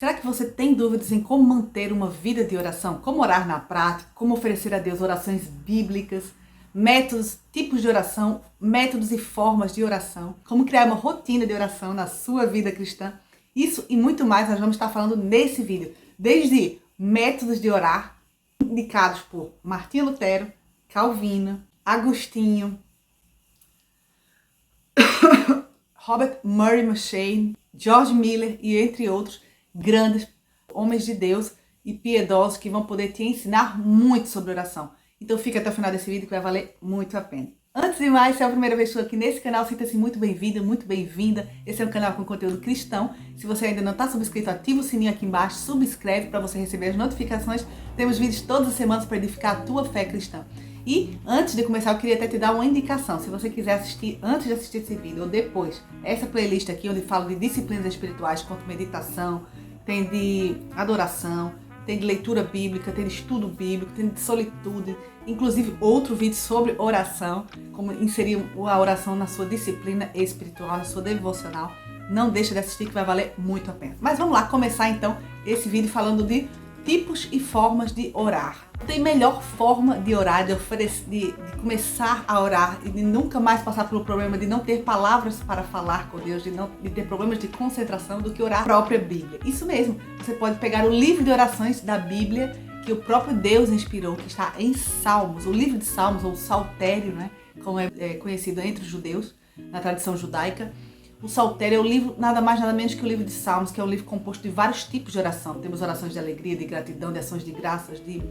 Será que você tem dúvidas em como manter uma vida de oração? Como orar na prática? Como oferecer a Deus orações bíblicas? Métodos, tipos de oração, métodos e formas de oração? Como criar uma rotina de oração na sua vida cristã? Isso e muito mais nós vamos estar falando nesse vídeo. Desde métodos de orar, indicados por Martinho Lutero, Calvino, Agostinho, Robert Murray M'Cheyne, George Miller e entre outros grandes homens de Deus e piedosos que vão poder te ensinar muito sobre oração. Então fica até o final desse vídeo que vai valer muito a pena. Antes de mais, se é a primeira vez que estou aqui nesse canal, sinta-se muito bem-vindo, muito bem-vinda. Esse é um canal com conteúdo cristão. Se você ainda não está subscrito, ativa o sininho aqui embaixo, subscreve para você receber as notificações. Temos vídeos todas as semanas para edificar a tua fé cristã. E antes de começar, eu queria até te dar uma indicação. Se você quiser assistir antes de assistir esse vídeo ou depois, essa playlist aqui onde falo de disciplinas espirituais, quanto meditação, tem de adoração, tem de leitura bíblica, tem de estudo bíblico, tem de solitude, inclusive outro vídeo sobre oração, como inserir a oração na sua disciplina espiritual, na sua devocional. Não deixa de assistir que vai valer muito a pena. Mas vamos lá começar então esse vídeo falando de tipos e formas de orar. Tem melhor forma de orar, de começar a orar e de nunca mais passar pelo problema de não ter palavras para falar com Deus, de ter problemas de concentração do que orar a própria Bíblia. Isso mesmo, você pode pegar o livro de orações da Bíblia que o próprio Deus inspirou, que está em Salmos, o livro de Salmos, ou Saltério, né, como é conhecido entre os judeus, na tradição judaica. O Saltério é o livro, nada mais nada menos que o livro de Salmos, que é um livro composto de vários tipos de oração. Temos orações de alegria, de gratidão, de ações de graças, de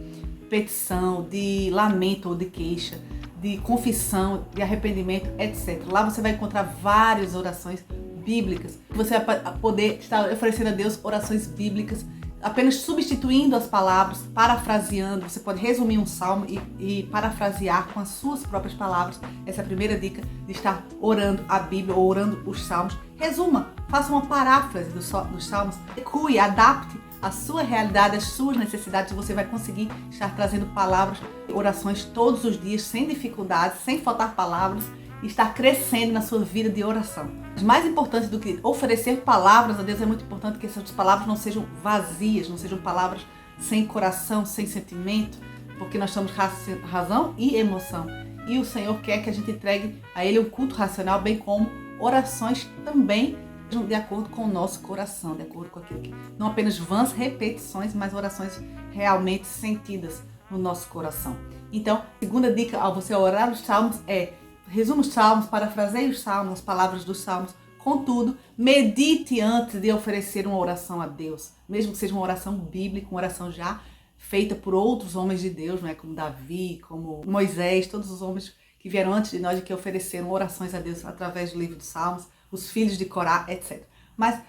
petição, de lamento ou de queixa, de confissão, de arrependimento, etc. Lá você vai encontrar várias orações bíblicas. Você vai poder estar oferecendo a Deus orações bíblicas, apenas substituindo as palavras, parafraseando. Você pode resumir um salmo e parafrasear com as suas próprias palavras. Essa é a primeira dica de estar orando a Bíblia ou orando os salmos. Resuma, faça uma paráfrase dos salmos, recue, adapte a sua realidade, as suas necessidades. Você vai conseguir estar trazendo palavras, orações todos os dias, sem dificuldades, sem faltar palavras, e estar crescendo na sua vida de oração. Mas mais importante do que oferecer palavras a Deus, é muito importante que essas palavras não sejam vazias, não sejam palavras sem coração, sem sentimento, porque nós somos razão e emoção. E o Senhor quer que a gente entregue a Ele um culto racional, bem como orações também de acordo com o nosso coração, de acordo com aquilo que não apenas vãs repetições, mas orações realmente sentidas no nosso coração. Então, a segunda dica ao você orar os salmos é: resuma os salmos, parafraseie os salmos, as palavras dos salmos. Contudo, medite antes de oferecer uma oração a Deus, mesmo que seja uma oração bíblica, uma oração já feita por outros homens de Deus, né? Como Davi, como Moisés, todos os homens que vieram antes de nós e que ofereceram orações a Deus através do livro dos Salmos, os filhos de Corá, etc. Mas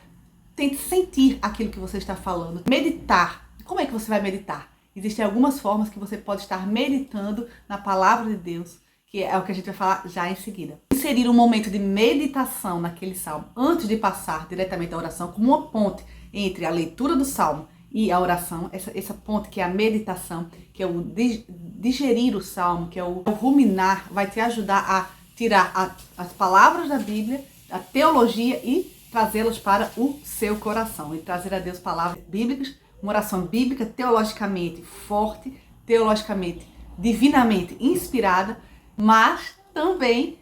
tente sentir aquilo que você está falando, meditar. Como é que você vai meditar? Existem algumas formas que você pode estar meditando na palavra de Deus, que é o que a gente vai falar já em seguida. Inserir um momento de meditação naquele salmo, antes de passar diretamente à oração, como uma ponte entre a leitura do salmo e a oração, essa ponte que é a meditação, que é o digerir o salmo, que é o ruminar, vai te ajudar a tirar as palavras da Bíblia, a teologia, e trazê-las para o seu coração, e trazer a Deus palavras bíblicas, uma oração bíblica teologicamente forte, teologicamente, divinamente inspirada, mas também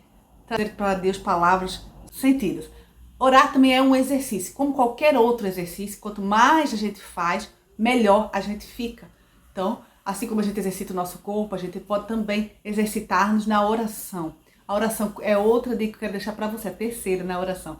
trazer para Deus palavras sentidas. Orar também é um exercício, como qualquer outro exercício. Quanto mais a gente faz, melhor a gente fica. Então, assim como a gente exercita o nosso corpo, a gente pode também exercitar-nos na oração. A oração é outra dica que eu quero deixar para você, a terceira na oração.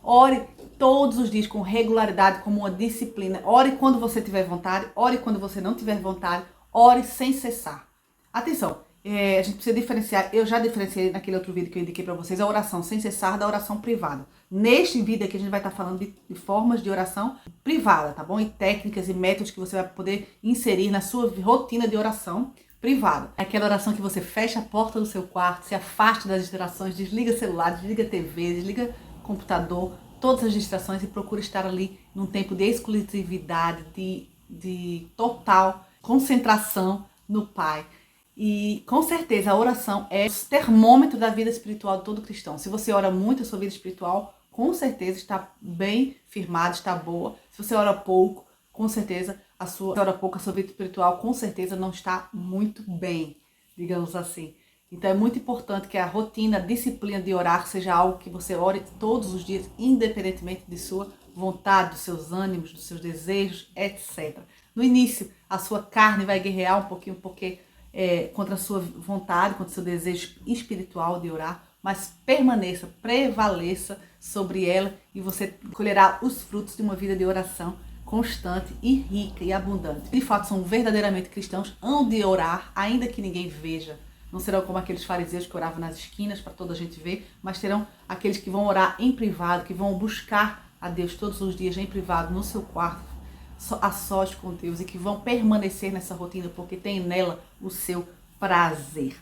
Ore todos os dias com regularidade, como uma disciplina. Ore quando você tiver vontade, ore quando você não tiver vontade, ore sem cessar. Atenção! A gente precisa diferenciar, eu já diferenciei naquele outro vídeo que eu indiquei para vocês, a oração sem cessar da oração privada. Neste vídeo aqui a gente vai estar falando de formas de oração privada, tá bom? E técnicas e métodos que você vai poder inserir na sua rotina de oração privada. É aquela oração que você fecha a porta do seu quarto, se afasta das distrações, desliga celular, desliga TV, desliga computador, todas as distrações, e procura estar ali num tempo de exclusividade, de total concentração no Pai. E com certeza a oração é o termômetro da vida espiritual de todo cristão. Se você ora muito, a sua vida espiritual com certeza está bem firmada, está boa. Se você ora pouco, com certeza a sua vida espiritual com certeza não está muito bem, digamos assim. Então é muito importante que a rotina, a disciplina de orar seja algo que você ore todos os dias, independentemente de sua vontade, dos seus ânimos, dos seus desejos, etc. No início, a sua carne vai guerrear um pouquinho, porque contra a sua vontade, contra o seu desejo espiritual de orar, mas permaneça, prevaleça sobre ela e você colherá os frutos de uma vida de oração constante e rica e abundante. De fato, são verdadeiramente cristãos, hão de orar, ainda que ninguém veja. Não serão como aqueles fariseus que oravam nas esquinas para toda a gente ver, mas serão aqueles que vão orar em privado, que vão buscar a Deus todos os dias em privado, no seu quarto, a sós com Deus, e que vão permanecer nessa rotina porque tem nela o seu prazer.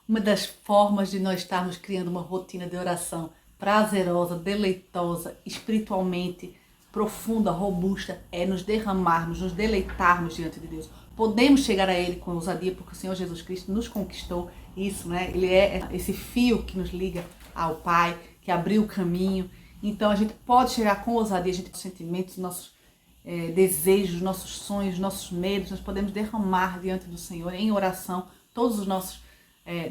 Uma das formas de nós estarmos criando uma rotina de oração prazerosa, deleitosa, espiritualmente profunda, robusta, é nos derramarmos, nos deleitarmos diante de Deus. Podemos chegar a Ele com ousadia porque o Senhor Jesus Cristo nos conquistou isso, né? Ele é esse fio que nos liga ao Pai, que abriu o caminho. Então a gente pode chegar com ousadia, a gente tem sentimentos, nossos desejos, nossos sonhos, nossos medos, nós podemos derramar diante do Senhor em oração todos os nossos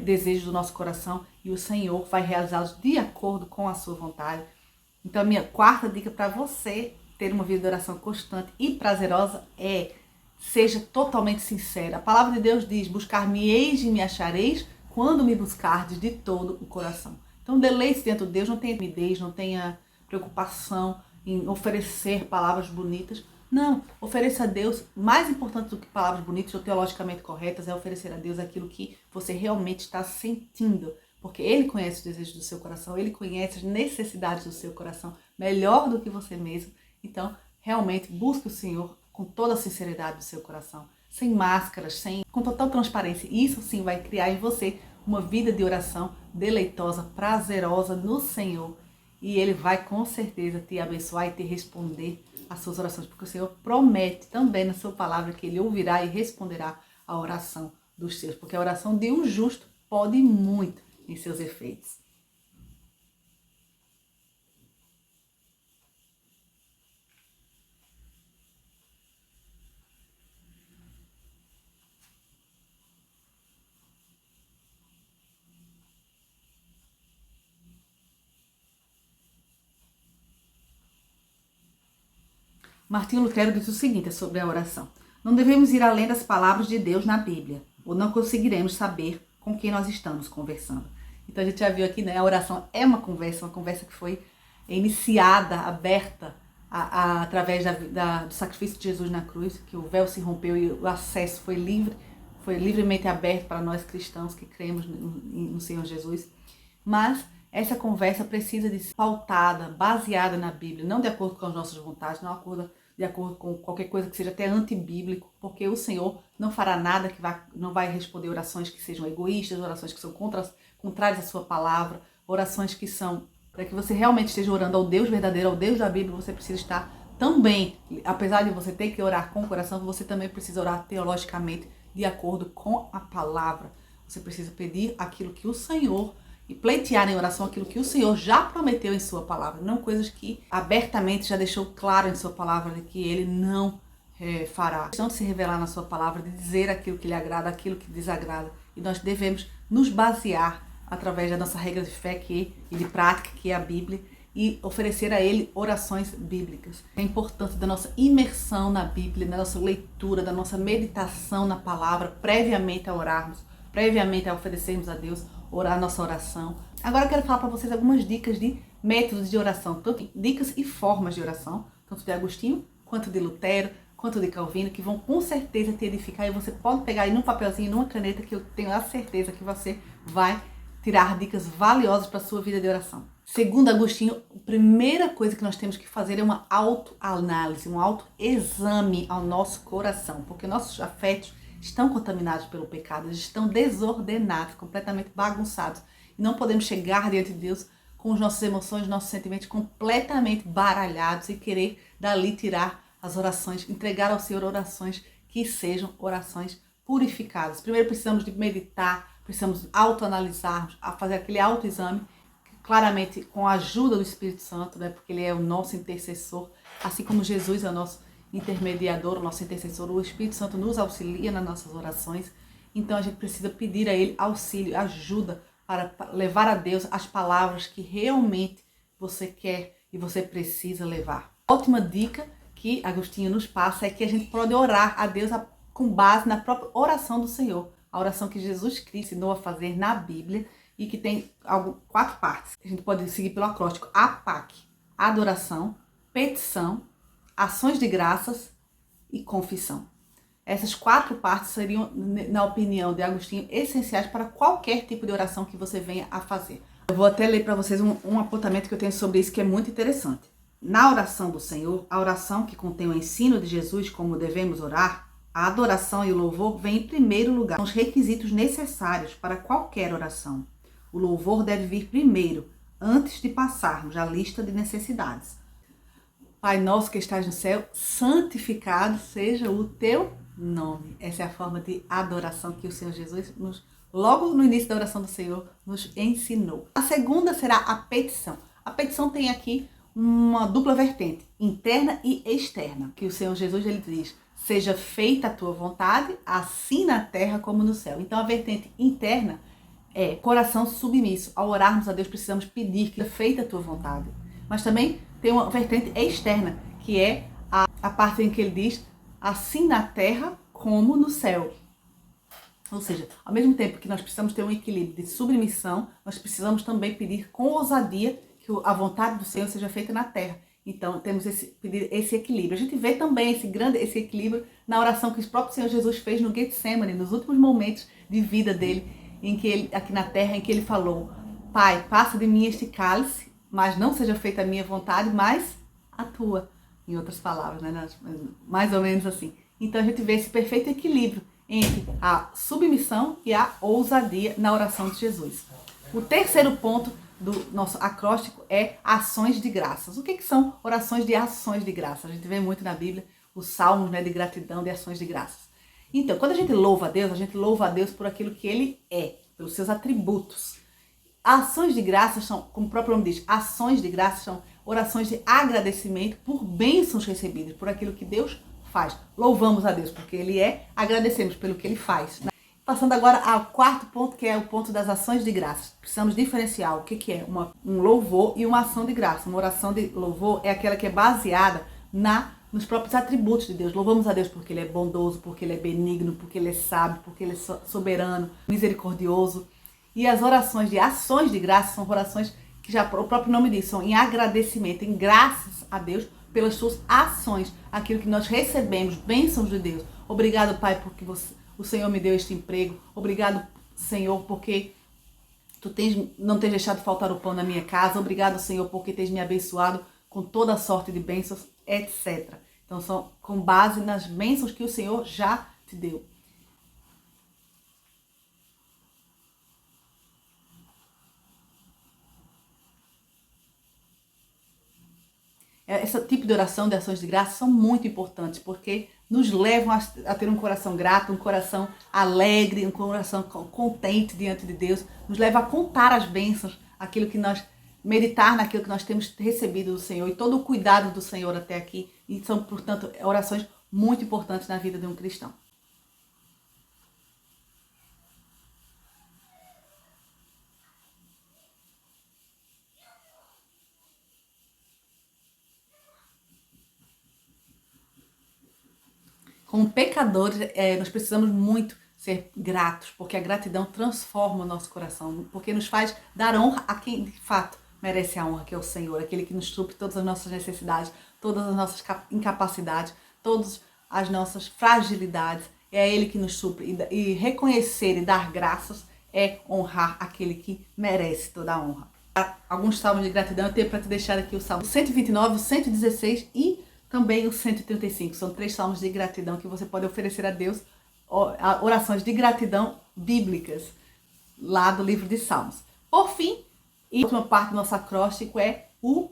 desejos do nosso coração e o Senhor vai realizá-los de acordo com a sua vontade. Então a minha quarta dica para você ter uma vida de oração constante e prazerosa seja totalmente sincera. A palavra de Deus diz: buscar-me-eis e me achareis quando me buscardes de todo o coração. Então deleite-se dentro de Deus, não tenha timidez, não tenha preocupação em oferecer palavras bonitas. Não, ofereça a Deus, mais importante do que palavras bonitas ou teologicamente corretas, é oferecer a Deus aquilo que você realmente está sentindo. Porque Ele conhece os desejos do seu coração, Ele conhece as necessidades do seu coração melhor do que você mesmo. Então, realmente, busque o Senhor com toda a sinceridade do seu coração, sem máscaras, com total transparência. Isso sim vai criar em você uma vida de oração deleitosa, prazerosa no Senhor. E Ele vai com certeza te abençoar e te responder às suas orações, porque o Senhor promete também na sua palavra que Ele ouvirá e responderá a oração dos seus, porque a oração de um justo pode muito em seus efeitos. Martinho Lutero diz o seguinte sobre a oração: não devemos ir além das palavras de Deus na Bíblia, ou não conseguiremos saber com quem nós estamos conversando. Então a gente já viu aqui, né? A oração é uma conversa que foi iniciada, aberta através do sacrifício de Jesus na cruz, que o véu se rompeu e o acesso foi livremente aberto para nós cristãos que cremos no Senhor Jesus. Mas essa conversa precisa de ser pautada, baseada na Bíblia, não de acordo com as nossas vontades, não de acordo com qualquer coisa que seja até antibíblico, porque o Senhor não fará nada não vai responder orações que sejam egoístas, orações que são contrárias à sua palavra, orações que são, para que você realmente esteja orando ao Deus verdadeiro, ao Deus da Bíblia, você precisa estar também, apesar de você ter que orar com o coração, você também precisa orar teologicamente de acordo com a palavra. Você precisa pedir aquilo que o Senhor e pleitear em oração aquilo que o Senhor já prometeu em sua palavra, não coisas que abertamente já deixou claro em sua palavra de que Ele não fará. A questão de se revelar na sua palavra, de dizer aquilo que lhe agrada, aquilo que desagrada. E nós devemos nos basear através da nossa regra de fé e de prática, que é a Bíblia, e oferecer a Ele orações bíblicas. A importância da nossa imersão na Bíblia, da nossa leitura, da nossa meditação na palavra, previamente a orarmos, previamente a oferecermos a Deus orar a nossa oração. Agora eu quero falar para vocês algumas dicas de métodos de oração, tanto dicas e formas de oração, tanto de Agostinho, quanto de Lutero, quanto de Calvino, que vão com certeza te edificar, e você pode pegar aí num papelzinho, numa caneta, que eu tenho a certeza que você vai tirar dicas valiosas para a sua vida de oração. Segundo Agostinho, a primeira coisa que nós temos que fazer é uma autoanálise, um autoexame ao nosso coração, porque nossos afetos estão contaminados pelo pecado, eles estão desordenados, completamente bagunçados. E não podemos chegar diante de Deus com as nossas emoções, nossos sentimentos completamente baralhados e querer dali tirar as orações, entregar ao Senhor orações que sejam orações purificadas. Primeiro precisamos de meditar, precisamos autoanalisarmos, fazer aquele autoexame. claramente com a ajuda do Espírito Santo, né? Porque ele é o nosso intercessor, assim como Jesus é o nosso intermediador, o nosso intercessor, o Espírito Santo nos auxilia nas nossas orações. Então a gente precisa pedir a ele auxílio, ajuda para levar a Deus as palavras que realmente você quer e você precisa levar. Ótima dica que Agostinho nos passa é que a gente pode orar a Deus com base na própria oração do Senhor, a oração que Jesus Cristo ensinou a fazer na Bíblia e que tem 4 partes. A gente pode seguir pelo acróstico APAC: adoração, petição, ações de graças e confissão. Essas 4 partes seriam, na opinião de Agostinho, essenciais para qualquer tipo de oração que você venha a fazer. Eu vou até ler para vocês um apontamento que eu tenho sobre isso que é muito interessante. Na oração do Senhor, a oração que contém o ensino de Jesus como devemos orar, a adoração e o louvor vêm em primeiro lugar. São os requisitos necessários para qualquer oração. O louvor deve vir primeiro, antes de passarmos à lista de necessidades. Pai nosso que estás no céu, santificado seja o teu nome. Essa é a forma de adoração que o Senhor Jesus, logo no início da oração do Senhor, nos ensinou. A segunda será a petição. A petição tem aqui uma dupla vertente, interna e externa, que o Senhor Jesus ele diz: seja feita a tua vontade, assim na terra como no céu. Então a vertente interna é coração submisso. Ao orarmos a Deus, precisamos pedir que seja feita a tua vontade. Mas também tem uma vertente externa, que é a parte em que ele diz: assim na terra como no céu. Ou seja, ao mesmo tempo que nós precisamos ter um equilíbrio de submissão, nós precisamos também pedir com ousadia que a vontade do Senhor seja feita na terra. Então, temos pedir esse equilíbrio. A gente vê também esse equilíbrio na oração que o próprio Senhor Jesus fez no Getsemane, nos últimos momentos de vida dele, em que ele, aqui na terra, em que ele falou: Pai, passa de mim este cálice, mas não seja feita a minha vontade, mas a tua. Em outras palavras, né? Mais ou menos assim. Então a gente vê esse perfeito equilíbrio entre a submissão e a ousadia na oração de Jesus. O terceiro ponto do nosso acróstico é ações de graças. O que são orações de ações de graças? A gente vê muito na Bíblia os salmos, né, de gratidão, de ações de graças. Então, quando a gente louva a Deus por aquilo que Ele é, pelos seus atributos. Ações de graças são, como o próprio nome diz, ações de graças são orações de agradecimento por bênçãos recebidas, por aquilo que Deus faz. Louvamos a Deus porque Ele é, agradecemos pelo que Ele faz. Passando agora ao quarto ponto, que é o ponto das ações de graças. Precisamos diferenciar o que é um louvor e uma ação de graça. Uma oração de louvor é aquela que é baseada nos próprios atributos de Deus. Louvamos a Deus porque Ele é bondoso, porque Ele é benigno, porque Ele é sábio, porque Ele é soberano, misericordioso. E as orações de ações de graça são orações que já o próprio nome diz, são em agradecimento, em graças a Deus pelas suas ações, aquilo que nós recebemos, bênçãos de Deus. Obrigado, Pai, porque o Senhor me deu este emprego. Obrigado, Senhor, porque não tens deixado faltar o pão na minha casa. Obrigado, Senhor, porque tens me abençoado com toda a sorte de bênçãos, etc. Então, são com base nas bênçãos que o Senhor já te deu. Esse tipo de oração, de ações de graça, são muito importantes, porque nos levam a ter um coração grato, um coração alegre, um coração contente diante de Deus, nos leva a contar as bênçãos, meditar naquilo que nós temos recebido do Senhor e todo o cuidado do Senhor até aqui. E são, portanto, orações muito importantes na vida de um cristão. Como pecadores, nós precisamos muito ser gratos, porque a gratidão transforma o nosso coração, porque nos faz dar honra a quem de fato merece a honra, que é o Senhor, aquele que nos supre todas as nossas necessidades, todas as nossas incapacidades, todas as nossas fragilidades. É Ele que nos supre. E reconhecer e dar graças é honrar aquele que merece toda a honra. Alguns salmos de gratidão eu tenho para te deixar aqui: o Salmo 129, o 116 e também o 135. São 3 salmos de gratidão que você pode oferecer a Deus, orações de gratidão bíblicas, lá do livro de Salmos. Por fim, e a última parte do nosso acróstico é o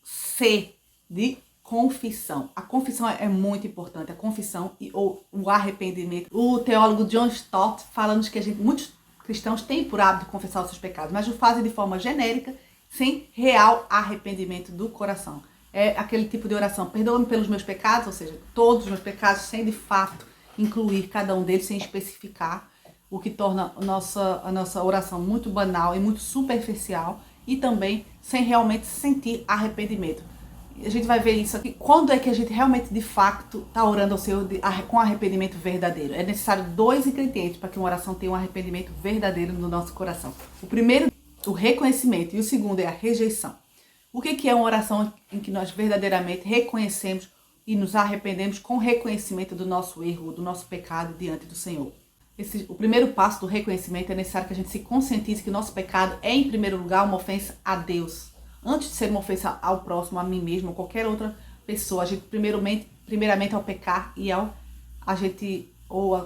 C, de confissão. A confissão é muito importante, a confissão ou o arrependimento. O teólogo John Stott fala-nos que muitos cristãos têm por hábito confessar os seus pecados, mas o fazem de forma genérica, sem real arrependimento do coração. É aquele tipo de oração, perdoa-me pelos meus pecados, ou seja, todos os meus pecados, sem de fato incluir cada um deles, sem especificar, o que torna a nossa oração muito banal e muito superficial, e também sem realmente sentir arrependimento. A gente vai ver isso aqui. Quando é que a gente realmente, de fato, está orando ao Senhor com arrependimento verdadeiro? É necessário 2 ingredientes para que uma oração tenha um arrependimento verdadeiro no nosso coração. O primeiro, o reconhecimento, e o segundo é a rejeição. O que é uma oração em que nós verdadeiramente reconhecemos e nos arrependemos com reconhecimento do nosso erro, do nosso pecado diante do Senhor? O primeiro passo do reconhecimento é necessário que a gente se conscientize que o nosso pecado é, em primeiro lugar, uma ofensa a Deus. Antes de ser uma ofensa ao próximo, a mim mesmo, ou qualquer outra pessoa, a gente primeiramente ao pecar e ao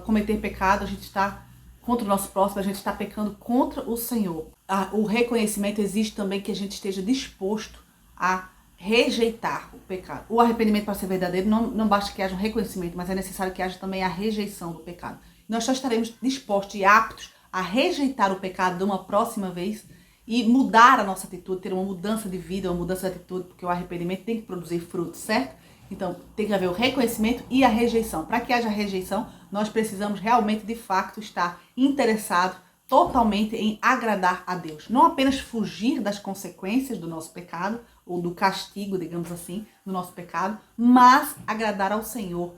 cometer pecado, a gente está contra o nosso próximo, a gente está pecando contra o Senhor. O reconhecimento exige também que a gente esteja disposto a rejeitar o pecado. O arrependimento, para ser verdadeiro, não basta que haja um reconhecimento, mas é necessário que haja também a rejeição do pecado. Nós só estaremos dispostos e aptos a rejeitar o pecado de uma próxima vez e mudar a nossa atitude, ter uma mudança de vida, uma mudança de atitude, porque o arrependimento tem que produzir frutos, certo? Então, tem que haver o reconhecimento e a rejeição. Para que haja rejeição, nós precisamos realmente, de fato, estar interessados totalmente em agradar a Deus. Não apenas fugir das consequências do nosso pecado, ou do castigo, digamos assim, do nosso pecado, mas agradar ao Senhor,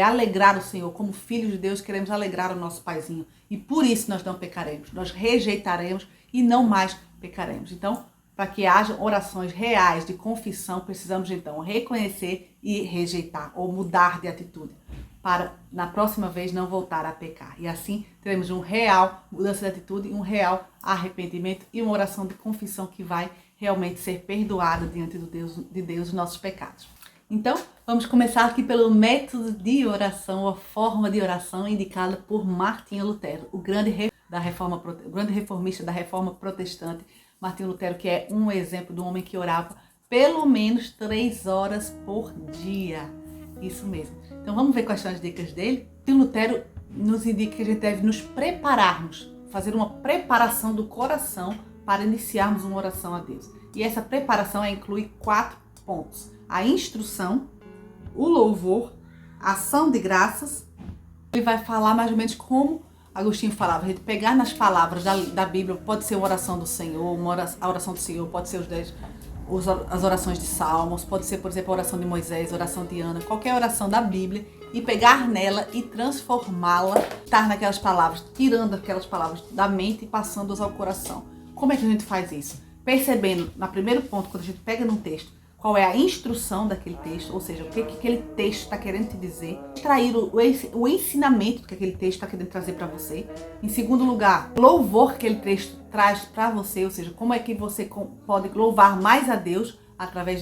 alegrar o Senhor. Como filhos de Deus, queremos alegrar o nosso paizinho. E por isso nós não pecaremos, nós rejeitaremos e não mais pecaremos. Então, para que haja orações reais de confissão, precisamos então reconhecer e rejeitar, ou mudar de atitude, para na próxima vez não voltar a pecar. E assim teremos um real mudança de atitude, um real arrependimento e uma oração de confissão que vai realmente ser perdoada diante de Deus os nossos pecados. Então, vamos começar aqui pelo método de oração, a forma de oração indicada por Martinho Lutero, o grande reformista da Reforma Protestante. Martinho Lutero, que é um exemplo de um homem que orava pelo menos 3 horas por dia. Isso mesmo. Então vamos ver quais são as dicas dele. Martinho Lutero nos indica que a gente deve nos prepararmos, fazer uma preparação do coração para iniciarmos uma oração a Deus. E essa preparação inclui 4 pontos. A instrução, o louvor, a ação de graças. Ele vai falar mais ou menos como Agostinho falava, a gente pegar nas palavras da Bíblia, pode ser uma oração do Senhor, a oração do Senhor, pode ser as orações de Salmos, pode ser, por exemplo, a oração de Moisés, a oração de Ana, qualquer oração da Bíblia, e pegar nela e transformá-la, estar naquelas palavras, tirando aquelas palavras da mente e passando-as ao coração. Como é que a gente faz isso? Percebendo, no primeiro ponto, quando a gente pega num texto, qual é a instrução daquele texto, ou seja, o que aquele texto está querendo te dizer, extrair o ensinamento que aquele texto está querendo trazer para você. Em segundo lugar, o louvor que aquele texto traz para você, ou seja, como é que você pode louvar mais a Deus através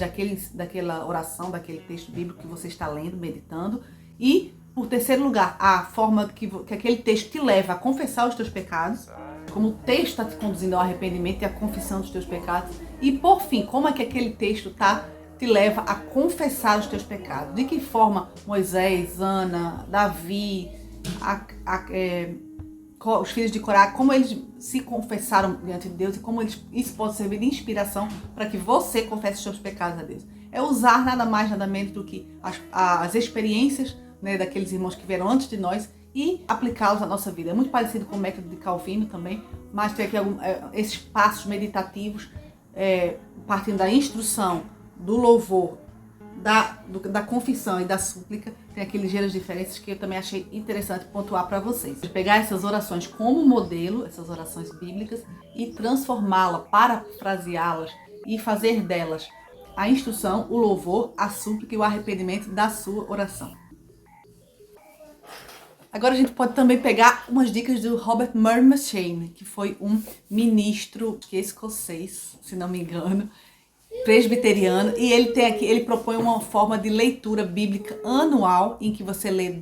daquela oração, daquele texto bíblico que você está lendo, meditando. E, por terceiro lugar, a forma que aquele texto te leva a confessar os teus pecados, como o texto está te conduzindo ao arrependimento e à confissão dos teus pecados. E, por fim, como é que aquele texto te leva a confessar os teus pecados. De que forma Moisés, Ana, Davi, os filhos de Corá, como eles se confessaram diante de Deus e como isso pode servir de inspiração para que você confesse os seus pecados a Deus. É usar nada mais, nada menos do que as experiências, né, daqueles irmãos que vieram antes de nós e aplicá-los à nossa vida. É muito parecido com o método de Calvino também, mas tem aqui esses passos meditativos, partindo da instrução, do louvor, da confissão e da súplica. Tem aqui ligeiras diferenças que eu também achei interessante pontuar para vocês. Pegar essas orações como modelo, essas orações bíblicas, e transformá-las, parafraseá-las e fazer delas a instrução, o louvor, a súplica e o arrependimento da sua oração. Agora a gente pode também pegar umas dicas do Robert Murray M'Cheyne, que foi um ministro escocês, se não me engano, presbiteriano, e ele propõe uma forma de leitura bíblica anual, em que você lê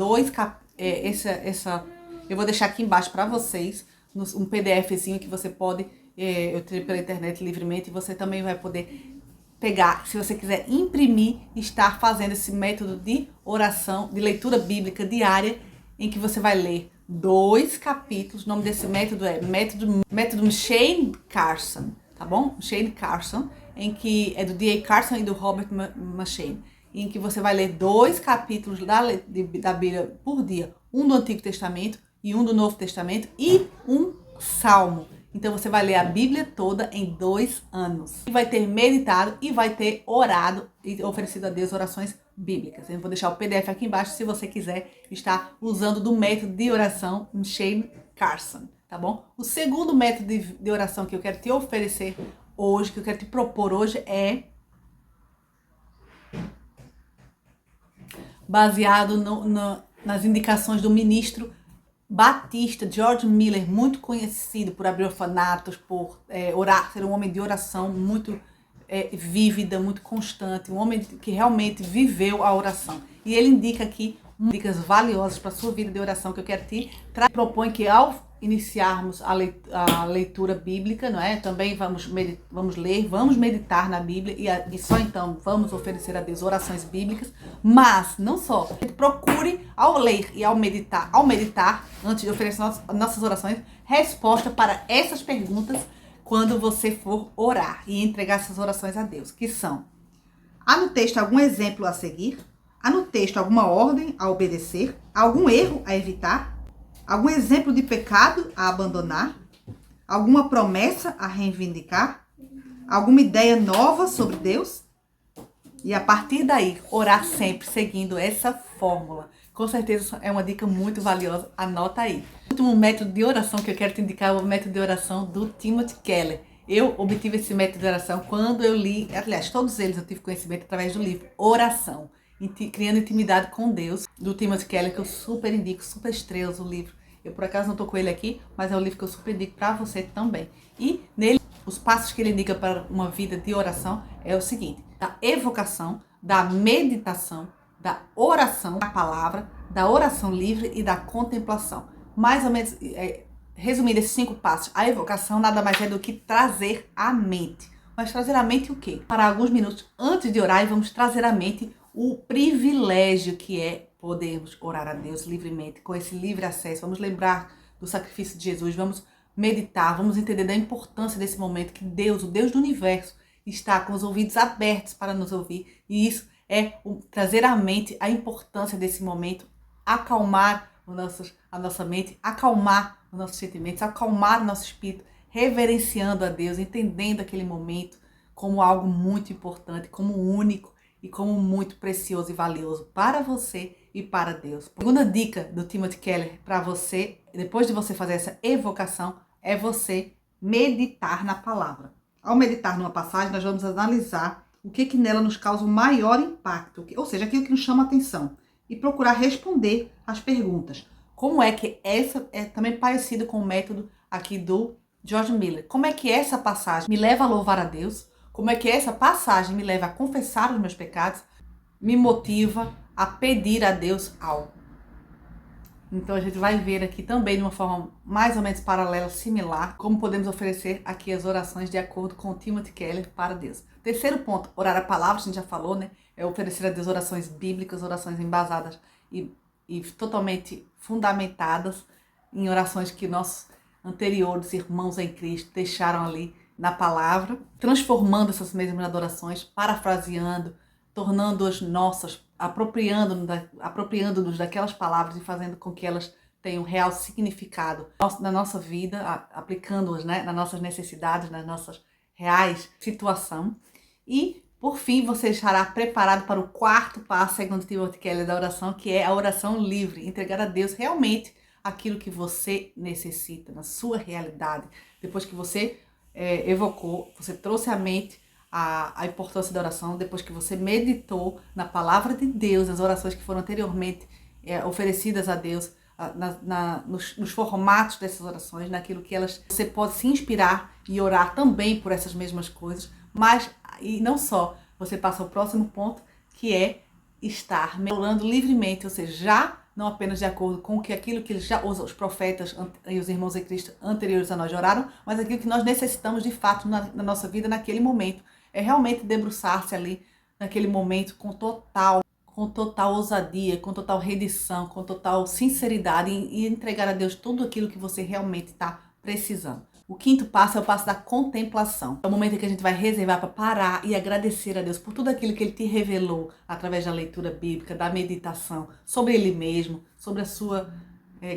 eu vou deixar aqui embaixo para vocês, um PDFzinho que você pode, eu tirei pela internet livremente, e você também vai poder pegar, se você quiser imprimir, estar fazendo esse método de oração, de leitura bíblica diária, em que você vai ler 2 capítulos. O nome desse método é método Shane Carson, tá bom? Shane Carson, em que é do D.A. Carson e do Robert McCheyne, em que você vai ler 2 capítulos da Bíblia por dia, um do Antigo Testamento e um do Novo Testamento e um salmo. Então você vai ler a Bíblia toda em 2 anos. E vai ter meditado e vai ter orado e oferecido a Deus orações bíblicas. Eu vou deixar o PDF aqui embaixo se você quiser estar usando do método de oração Shane Carson, tá bom? O segundo método de oração que eu quero te oferecer hoje, que eu quero te propor hoje, é baseado nas indicações do ministro batista George Miller, muito conhecido por abrir orfanatos, por orar, ser um homem de oração muito vívida, muito constante, um homem que realmente viveu a oração. E ele indica aqui dicas valiosas para a sua vida de oração que eu quero te trazer. Propõe que ao iniciarmos a leitura bíblica, não é? Também vamos ler, vamos meditar na Bíblia e só então vamos oferecer a Deus orações bíblicas, mas não só. Procure ao ler e ao meditar, antes de oferecer nossas orações, resposta para essas perguntas quando você for orar e entregar essas orações a Deus, que são: há no texto algum exemplo a seguir? Há no texto alguma ordem a obedecer? Algum erro a evitar? Algum exemplo de pecado a abandonar? Alguma promessa a reivindicar? Alguma ideia nova sobre Deus? E a partir daí, orar sempre seguindo essa fórmula. Com certeza é uma dica muito valiosa, anota aí. O último método de oração que eu quero te indicar é o método de oração do Timothy Keller. Eu obtive esse método de oração quando eu li, aliás, todos eles eu tive conhecimento através do livro Oração, Criando Intimidade com Deus, do Timothy Keller, que eu super indico, super estrelas o livro. Eu por acaso não tô com ele aqui, mas é um livro que eu super indico para você também. E nele, os passos que ele indica para uma vida de oração é o seguinte: da evocação, da meditação, da oração, da palavra, da oração livre e da contemplação. Mais ou menos, resumindo esses 5 passos, a evocação nada mais é do que trazer à mente. Mas trazer à mente o quê? Para alguns minutos antes de orar, vamos trazer à mente o privilégio que é podermos orar a Deus livremente, com esse livre acesso. Vamos lembrar do sacrifício de Jesus, vamos meditar, vamos entender da importância desse momento que Deus, o Deus do universo, está com os ouvidos abertos para nos ouvir. E isso é trazer à mente a importância desse momento, acalmar a nossa mente, acalmar os nossos sentimentos, acalmar o nosso espírito, reverenciando a Deus, entendendo aquele momento como algo muito importante, como único e como muito precioso e valioso para você e para Deus. A segunda dica do Timothy Keller para você, depois de você fazer essa evocação, é você meditar na palavra. Ao meditar numa passagem, nós vamos analisar o que nela nos causa o maior impacto, ou seja, aquilo que nos chama a atenção, e procurar responder as perguntas. Como é que essa é também parecido com o método aqui do George Miller? Como é que essa passagem me leva a louvar a Deus? Como é que essa passagem me leva a confessar os meus pecados? Me motiva a pedir a Deus algo. Então a gente vai ver aqui também de uma forma mais ou menos paralela, similar, como podemos oferecer aqui as orações de acordo com o Timothy Keller para Deus. Terceiro ponto, orar a palavra, a gente já falou, né? É oferecer a Deus orações bíblicas, orações embasadas e totalmente fundamentadas em orações que nossos anteriores irmãos em Cristo deixaram ali na palavra, transformando essas mesmas adorações, parafraseando, tornando-as nossas, apropriando-nos daquelas palavras e fazendo com que elas tenham real significado na nossa vida, aplicando-as, né, nas nossas necessidades, nas nossas reais situações. E, por fim, você estará preparado para o 4º passo, segundo Timothy Keller, da oração, que é a oração livre, entregar a Deus realmente aquilo que você necessita, na sua realidade. Depois que você evocou, você trouxe à mente a importância da oração, depois que você meditou na palavra de Deus, nas orações que foram anteriormente oferecidas a Deus, nos formatos dessas orações, naquilo que você pode se inspirar e orar também por essas mesmas coisas, mas e não só, você passa ao próximo ponto, que é estar orando livremente, ou seja, já não apenas de acordo com aquilo que os profetas e os irmãos em Cristo anteriores a nós oraram, mas aquilo que nós necessitamos de fato na nossa vida naquele momento. É realmente debruçar-se ali naquele momento com total com total ousadia, com total rendição, com total sinceridade e entregar a Deus tudo aquilo que você realmente está precisando. O quinto passo é o passo da contemplação. É o momento em que a gente vai reservar para parar e agradecer a Deus por tudo aquilo que Ele te revelou através da leitura bíblica, da meditação, sobre Ele mesmo, sobre a sua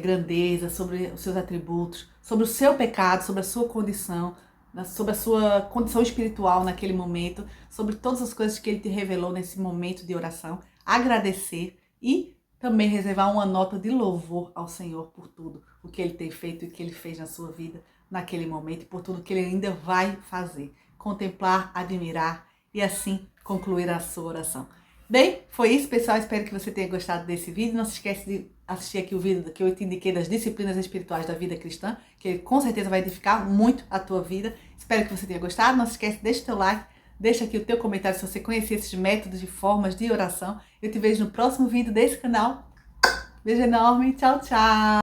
grandeza, sobre os seus atributos, sobre o seu pecado, sobre a sua condição, sobre a sua condição espiritual naquele momento, sobre todas as coisas que Ele te revelou nesse momento de oração, agradecer e também reservar uma nota de louvor ao Senhor por tudo o que Ele tem feito e o que Ele fez na sua vida naquele momento e por tudo que Ele ainda vai fazer. Contemplar, admirar e assim concluir a sua oração. Bem, foi isso, pessoal. Espero que você tenha gostado desse vídeo. Não se esquece de assistir aqui o vídeo que eu te indiquei das disciplinas espirituais da vida cristã, que com certeza vai edificar muito a tua vida. Espero que você tenha gostado. Não se esquece, deixa o teu like, deixa aqui o teu comentário se você conhecer esses métodos e formas de oração. Eu te vejo no próximo vídeo desse canal. Beijo enorme. Tchau, tchau.